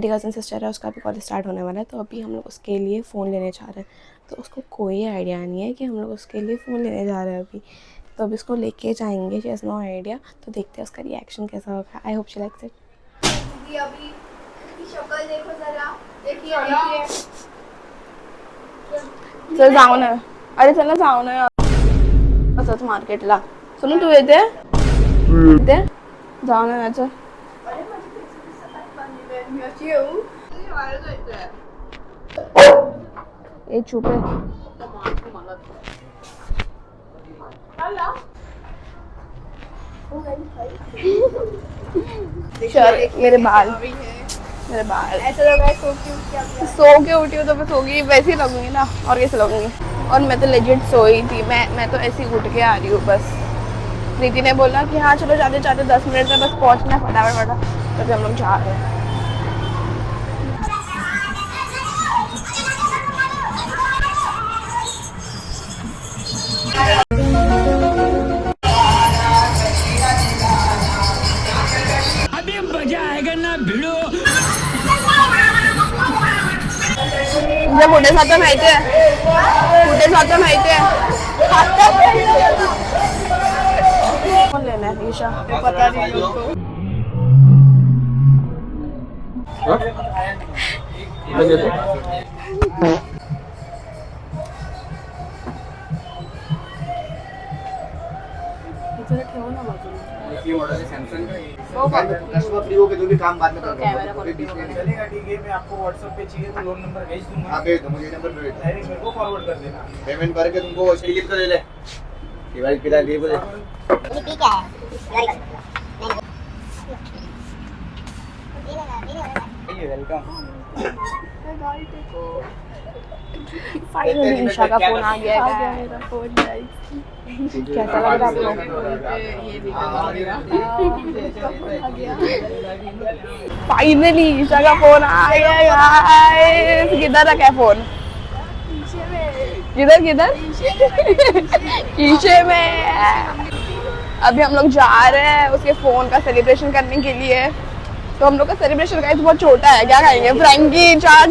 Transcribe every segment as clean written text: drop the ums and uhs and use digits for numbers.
मेरी cousin sister है, उसका भी कॉलेज स्टार्ट होने वाला है, तो अभी हम लोग उसके लिए फ़ोन लेने जा रहे हैं। तो उसको कोई आइडिया नहीं है कि हम लोग उसके लिए फ़ोन लेने जा रहे हैं अभी, तो अभी उसको लेके जाएंगे। शी हैज़ नो आइडिया, तो देखते हैं उसका रिएक्शन कैसा होगा। I hope she likes it. अभी शक्ल देखो जरा, देखिए चल जाऊ ना, अरे चल ना जाऊ ना असंच मार्केटला. सोनू तू येते जाऊ ना याचं. ए चुप है. मेरे बाल ऐसा लग रहा है सो के उठी हूँ तो मैं सोगी वैसे ही लगूंगी ना, और कैसे लगूंगी. और मैं तो लेजिट सोई थी, मैं तो ऐसे ही उठ के आ रही हूँ बस. प्रीति ने बोला कि हाँ चलो जाते जाते 10 मिनट में बस पहुँचना फटाफट, तो फिर हम लोग जा रहे हैं. अभी मजा आएगा ना भिड़ो. तुझ्या कुठे जातं माहिती आहे, कुठे जातं माहिती आहे. कौन लेना है ईशा, पता नहीं उसको. कस्टमर फ्री होके जो भी काम बाद में करूंगा. चलेगा ठीक है. मैं आपको व्हाट्सएप पे चाहिए तो लोन नंबर भेज दूंगा. आप भेज दो, मुझे नंबर पे भेज दो. डायरेक्ट मेरे को फॉरवर्ड कर देना. पेमेंट करके तुमको टिकट को दे ले. दिवाली पिला लिए बोले. वेलकम. फाइनली ईशा का फोन आ गया है. मेरा फोन कैसा लग रहा है आपको? फाइनली ईशा का फोन आ गया गाइस. किधर रखा है फोन? किधर शीशे में. अभी हम लोग जा रहे हैं उसके फोन का सेलिब्रेशन करने के लिए. तो हम लोग का सेलिब्रेशन गाइस बहुत छोटा है. क्या खाएंगे? फ्रैंकी चाट.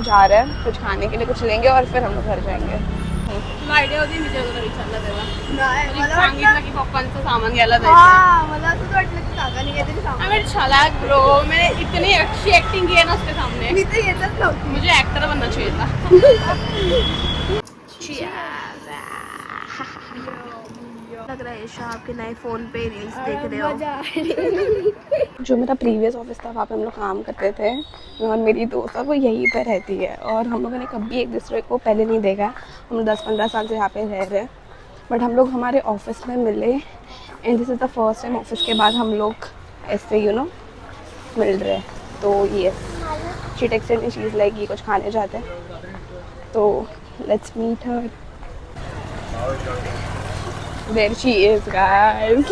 जा रहे हैं कुछ खाने के लिए, कुछ लेंगे और फिर हम लोग घर जाएंगे. आयडिया होती विचारला तेव्हा सांगितलं की पप्पांचं सामान घ्यायला हाँ मला असं वाटलं की काका नाही काहीतरी सामान. अरे छलाक ब्रो, मैंने इतनी अच्छी एक्टिंग की है ना उसके सामने. मी तर येतच नव्हती. मुझे एक्टर बनना चाहिए था. लग रहा है ईशा आपके नए फोन पे रील्स देख रहे हो. जो मेरा प्रीवियस ऑफिस था वहाँ पे हम लोग काम करते थे, मैं और मेरी दोस्त, और वो यहीं पे रहती है. और हम लोगों ने कभी एक दूसरे को पहले नहीं देखा. हम 10-15 साल से यहाँ पे रह रहे हैं, बट हम लोग हमारे ऑफिस में मिले. And this is the first time office के बाद हम लोग ऐसे मिल रहे हैं. तो ये she texted me, she is like ये कुछ खाने जाते हैं, तो let's meet her. There she is, guys.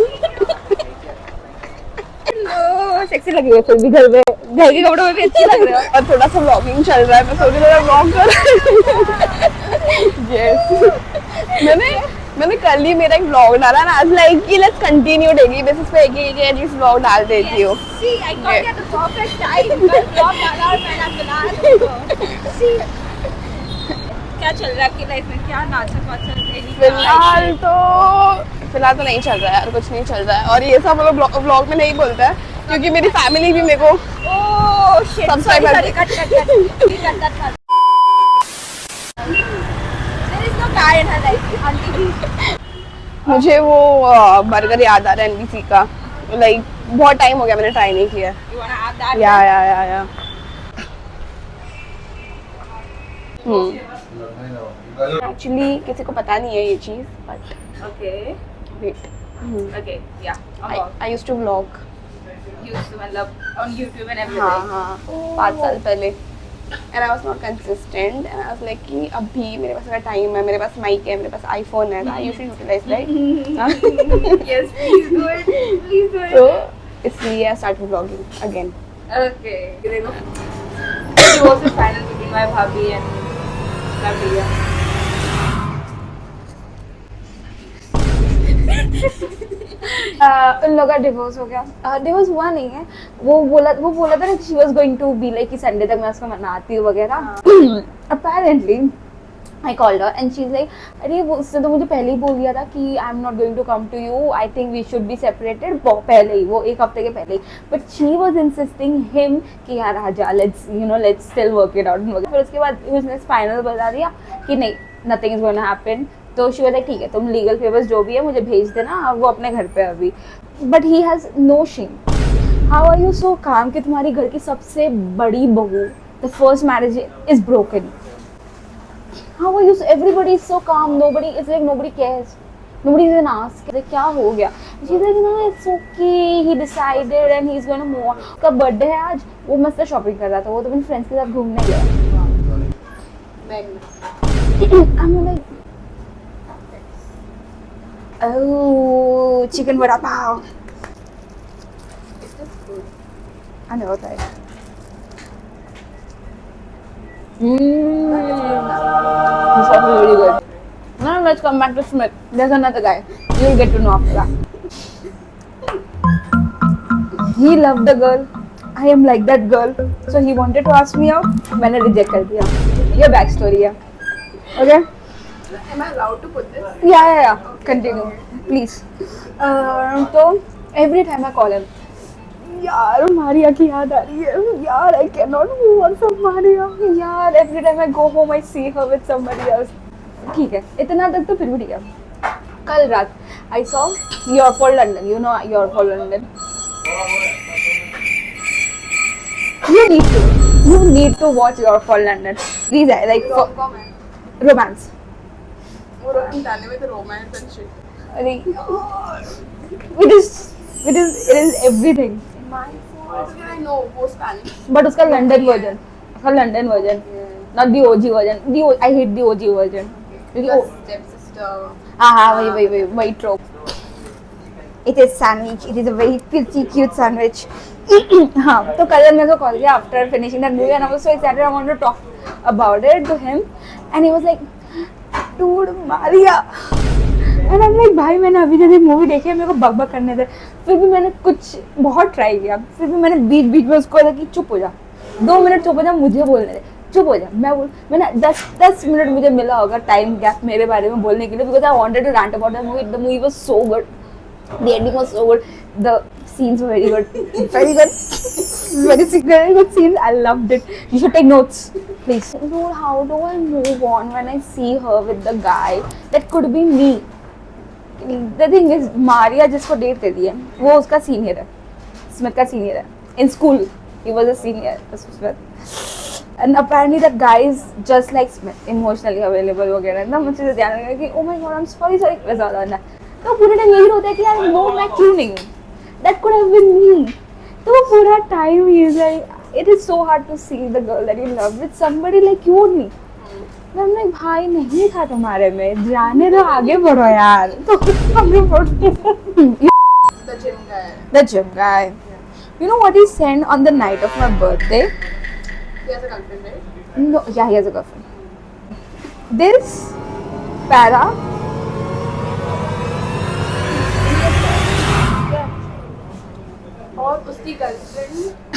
Sexy लग रही है फिर भी घर के कपड़ों में भी अच्छी लग रही है. और थोड़ा सा व्लॉगिंग चल रहा है, मैं सोच रही हूँ व्लॉग कर. यस, मैंने कल ही मेरा एक व्लॉग डाला ना, आज लाइक कि लेट्स कंटिन्यू डेली बेसिस पे एक एटलीस्ट व्लॉग डाल देती हूँ. क्या चल रहा है आपकी लाइफ में? क्या नाचक वाचक? फिलहाल तो नहीं चल रहा है यार, कुछ नहीं चल रहा है. और ये सब लोग व्लॉग में नहीं बोलता है क्योंकि मेरी फैमिली भी मेरे को सब्सक्राइबर. मुझे वो बर्गर याद आ रहा है NBC का. लाइक बहुत टाइम हो गया मैंने ट्राई नहीं किया. या एक्चुअली किसी को पता नहीं है ये चीज़, बट ओके वेट, ओके या आई यूज्ड टू व्लॉग. मतलब ऑन YouTube एंड एवरीथिंग. हाँ 5 साल पहले. And I was not consistent and I was like कि अभी मेरे पास अगर टाइम है, मेरे पास माइक है, मेरे पास आईफोन है, I you should utilise, right. Yes please do it. तो इसलिए I start vlogging again. Okay देखो she was the final meeting my bhabhi and lovely. उन लोगों का डिवोर्स हो गया। डिवोर्स हुआ नहीं है, वो बोला था ना she was going to be like कि संडे तक मैं उसको मनाती हूँ वगैरह। Apparently I called her and she's like, अरे वो उसने तो मुझे पहले ही बोल दिया था कि I am not going to come to you, I think we should be separated, पहले ही, वो एक हफ्ते के पहले ही। But she was insisting him कि यार आजा, let's still work it out। फिर उसके बाद उसने फाइनल बता दिया कि नहीं, nothing is going to happen। तो she was like ठीक है, तुम लीगल पेपर्स जो भी है मुझे भेज देना, और वो अपने घर पे अभी। But he has no shame। How are you so calm कि तुम्हारी घर की सबसे बड़ी बहू, the first marriage is broken। How are you? Everybody is so calm. Nobody is like nobody cares. Nobody even asks. Like क्या हो गया? She's like no, it's okay. He decided and he's gonna move on. उसका birthday है आज, वो मस्त shopping कर रहा था, वो तो अपने फ्रेंड्स के साथ घूमने गया। I'm like, oh, chicken vada pav। I know that। This was really good. Now let's come back to Smith. There's another guy. You'll get to know after that. He loved the girl. I am like that girl. So he wanted to ask me out. मैंने reject कर दिया. Your backstory है. Okay? Am I allowed to put this? Yeah. Continue, please. तो every time I call him, यार मारिया की याद आ रही है यार, I cannot move on from Maria यार, every time I go home I see her with somebody else। ठीक है, इतना तक तो फिर भी ठीक है। कल रात I saw You're for London, you know You're for London। You need to watch You're for London। Please, like romance। वो डालने में तो romance and shit। अरे it is everything। I know वो Spanish। But उसका London version, not the OG version। I hate the OG version। Your stepsister। हाँ वही trope। It is sandwich। It is a very pretty cute sandwich। हाँ, तो कल मेरे को call किया after finishing that movie and I was so excited I wanted to talk about it to him and he was like, dude Maria। And I'm like भाई मैंने अभी जब मूवी देखी है, मेरे को बक करने थे, फिर भी मैंने कुछ बहुत ट्राई किया, फिर भी मैंने बीच में उसको बोला कि चुप हो जा, 2 मिनट चुप हो जा, मुझे बोलने दे, चुप हो जा। मैंने 10 मिनट मुझे मिला होगा टाइम गैप मेरे बारे में बोलने के लिए, because I wanted to rant about the movie. The movie was so good, the ending was so good, the scenes were very good, very good scenes। I loved it। You should take notes, please। Dude, how do I move on when I see her with the guy that could be me? The thing is, Maria जिसको date कर दी है वो उसका senior है, Smith का senior है in school। He was a senior, Smith, and apparently that guy is just like Smith, emotionally available वगैरह ना। मुझे ध्यान लगा कि oh my god I'm sorry वैसा वाला ना, तो पूरे टाइम यही होता है कि यार वो मैं क्यों नहीं हूँ, that could have been me। तो वो पूरा time he is like it is so hard to see the girl that you love with somebody like you only। I'm like भाई नहीं था तुम्हारे में, जाने दो, आगे बढ़ो यार। तो आगे बढ़ो। The gym guy। You know what he sent on the night of my birthday? He has a girlfriend, right? No, yeah, he has a girlfriend। This para और उसकी girlfriend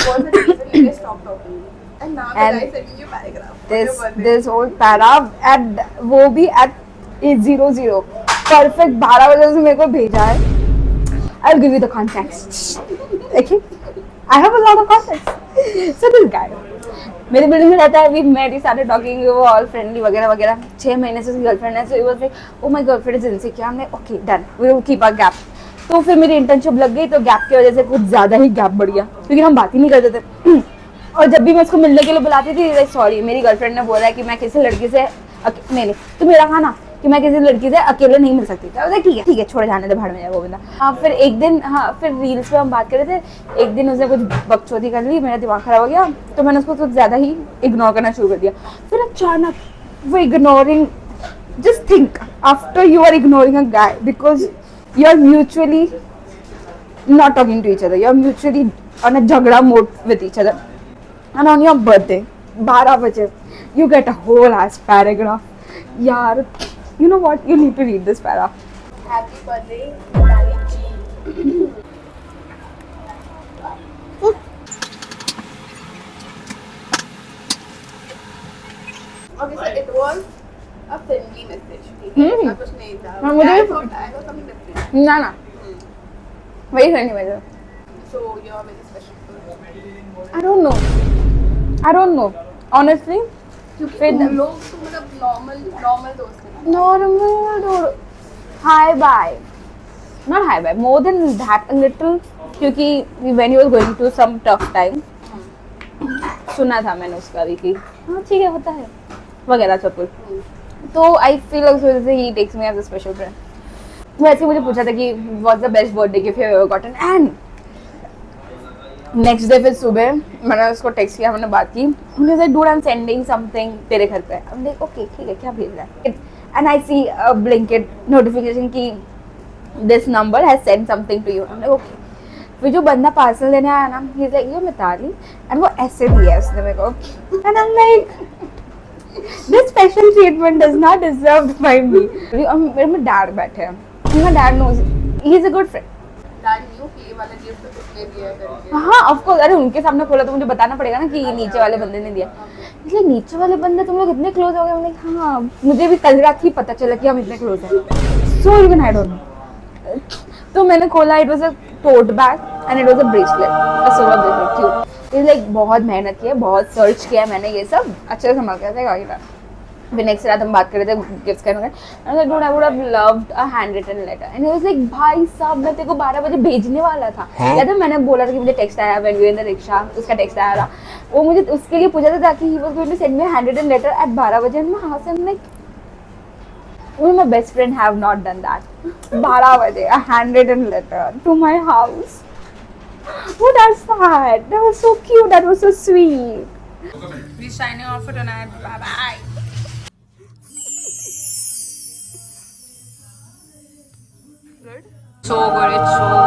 was the reason you guys stopped talking। And now the And guy sending you paragraph। this old para at वो भी at 8:00 perfect 12 बजे से मेरे को भेजा है। I'll give you the context। Okay, I have a lot of context। So this guy मेरे building में रहता है, we met, we started talking, we were all friendly वगैरह 6 महीने से उसकी गर्लफ्रेंड है। So he was like, oh my girlfriend is insecure। हमने okay done, we will keep a gap। तो फिर मेरी इंटर्नशिप लग गई, तो गैप की वजह से कुछ ज़्यादा ही गैप बढ़ गया, क्योंकि हम बात ही नहीं करते थे। और जब भी मैं उसको मिलने के लिए बुलाती थी, लाइक सॉरी मेरी गर्लफ्रेंड ने बोला है कि मैं किसी लड़की से नहीं तो मेरा खाना कि मैं किसी लड़की से अकेले नहीं मिल सकती। तो ठीक है छोड़, जाने दे, भाड़ में जाए वो बंदा। हाँ, फिर एक दिन फिर रील्स पे हम बात कर रहे थे, एक दिन उसने कुछ बकचोदी कर ली, मेरा दिमाग खराब हो गया, तो मैंने उसको कुछ ज़्यादा ही इग्नोर करना शुरू कर दिया। फिर अचानक वो ignoring, just think after you are ignoring a guy because you are mutually not talking to each other, you're mutually on a jagda mode with each other, and on your birthday 12 baje you get a whole ass paragraph। yaar, you know what, you need to read this para। Happy birthday Nani ji। Okay, so it was a friendly message. ठीक है? ऐसा कुछ नहीं था. हाँ, मुझे I भी- thought I was something different. ना ना वही करनी मुझे So you are very special for me. I don't know honestly क्योंकि फिर- तुम लोग तो मतलब normal दोस्त हैं ना. normal hi bye not hi bye more than that a little क्योंकि when you were going through some tough time सुना था मैंने उसका भी कि हाँ ठीक है होता है वगैरह सब कुछ तो I feel like he texts me as a special friend वैसे मुझे पूछा था कि what's the best birthday gift you have ever gotten and next day फिर सुबह मैंने उसको टेक्स्ट किया हमने बात की उन्होंने like dude I am sending something तेरे घर पे आई एम लाइक ओके ठीक है क्या भेज रहा है and I see a Blinkit notification की this number has send something to you I am like okay फिर जो बंदा पार्सल देने आया ना ही इज लाइक ये मिताली एंड वो ऐसे दिया उसने मेरे को and I am like this special treatment does not deserved by me मेरे में डैड बैठे हैं मेरा dad knows he is a good friend Dad knew कि ये वाला gift उसने दिया है करके. हाँ ऑफ कोर्स अरे उनके सामने खोला तो मुझे बताना पड़ेगा ना कि नीचे वाले बंदे ने दिया इसलिए नीचे वाले बंदे तुम लोग इतने क्लोज हो गए हम लाइक हाँ मुझे भी कल रात ही पता चला कि हम इतने क्लोज हैं so even I don't know तो मैंने खोला it was a tote bag and it was a bracelet a silver bracelet cute is like बहुत मेहनत की है बहुत सर्च किया मैंने ये सब अच्छे से संभाल के रखा फिर नेक्स्ट रात हम बात कर रहे थे गिफ्ट्स करने का I would have loved a handwritten letter and it was like भाई साहब मैं तेरे को 12 बजे भेजने वाला था याद है मैंने बोला था कि मुझे टेक्स्ट आया when we in the rickshaw उसका टेक्स्ट आया था वो मुझे उसके लिए पूछा था ताकि he was going to send me handwritten letter at 12 बजे मैं हां से like Only my best friend have not done that. 12 बजे a handwritten letter to my house. Oh, that's that. That was so cute. That was so sweet. We're signing off for tonight. Bye bye. Good. So good. It's so